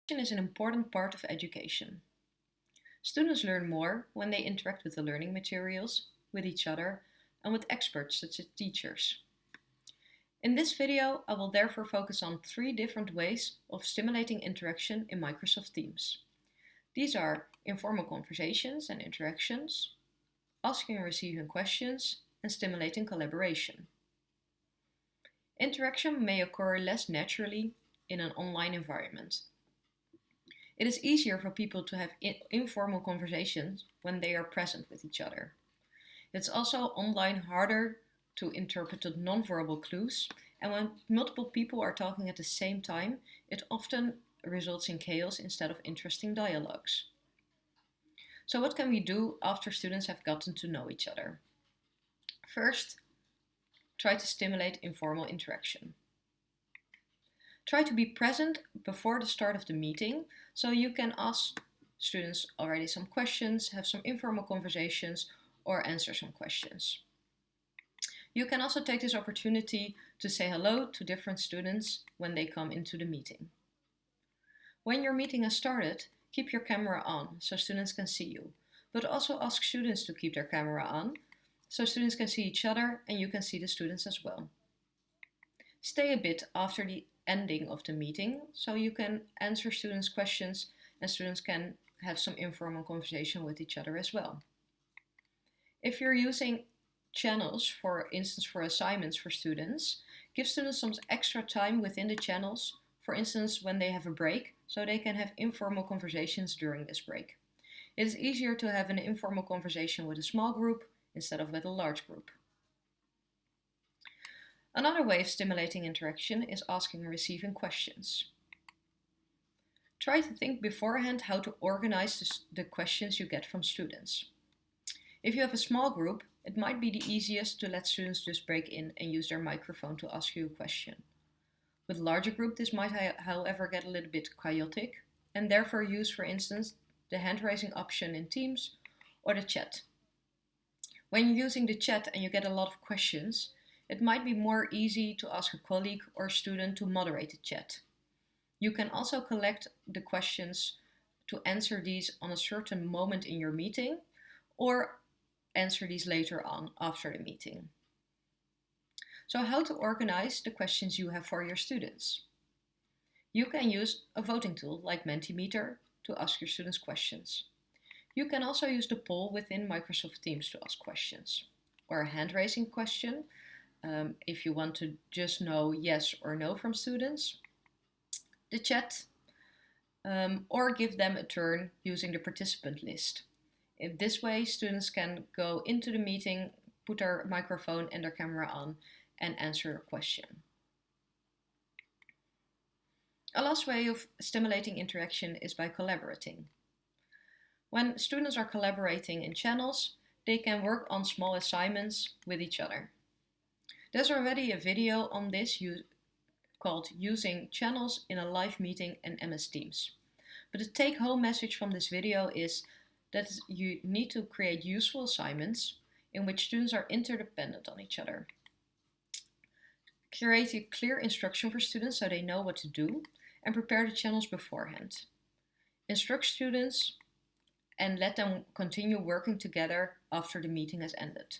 Is an important part of education. Students learn more when they interact with the learning materials, with each other, and with experts such as teachers. In this video, I will therefore focus on 3 different ways of stimulating interaction in Microsoft Teams. These are informal conversations and interactions, asking and receiving questions, and stimulating collaboration. Interaction may occur less naturally in an online environment. It is easier for people to have informal conversations when they are present with each other. It's also online harder to interpret the non-verbal clues, and when multiple people are talking at the same time, it often results in chaos instead of interesting dialogues. So what can we do after students have gotten to know each other? First, try to stimulate informal interaction. Try to be present before the start of the meeting so you can ask students already some questions, have some informal conversations, or answer some questions. You can also take this opportunity to say hello to different students when they come into the meeting. When your meeting has started, keep your camera on so students can see you, but also ask students to keep their camera on so students can see each other and you can see the students as well. Stay a bit after the ending of the meeting so you can answer students' questions and students can have some informal conversation with each other as well. If you're using channels, for instance for assignments for students, give students some extra time within the channels, for instance when they have a break, so they can have informal conversations during this break. It is easier to have an informal conversation with a small group instead of with a large group. Another way of stimulating interaction is asking and receiving questions. Try to think beforehand how to organize the questions you get from students. If you have a small group, it might be the easiest to let students just break in and use their microphone to ask you a question. With a larger group, this might however get a little bit chaotic and therefore use, for instance, the hand raising option in Teams or the chat. When you're using the chat and you get a lot of questions, it might be more easy to ask a colleague or student to moderate the chat. You can also collect the questions to answer these on a certain moment in your meeting or answer these later on after the meeting. So how to organize the questions you have for your students? You can use a voting tool like Mentimeter to ask your students questions. You can also use the poll within Microsoft Teams to ask questions, or a hand raising question if you want to just know yes or no from students, the chat, or give them a turn using the participant list. In this way, students can go into the meeting, put their microphone and their camera on, and answer a question. A last way of stimulating interaction is by collaborating. When students are collaborating in channels, they can work on small assignments with each other. There's already a video on this called Using Channels in a Live Meeting in MS Teams. But the take-home message from this video is that you need to create useful assignments in which students are interdependent on each other. Create a clear instruction for students so they know what to do and prepare the channels beforehand. Instruct students and let them continue working together after the meeting has ended.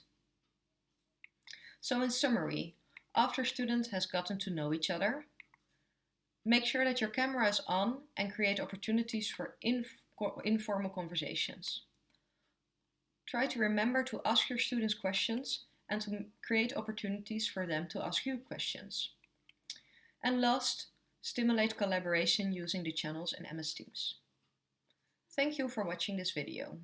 So in summary, after students has gotten to know each other, make sure that your camera is on and create opportunities for informal conversations. Try to remember to ask your students questions and to create opportunities for them to ask you questions. And last, stimulate collaboration using the channels in MS Teams. Thank you for watching this video.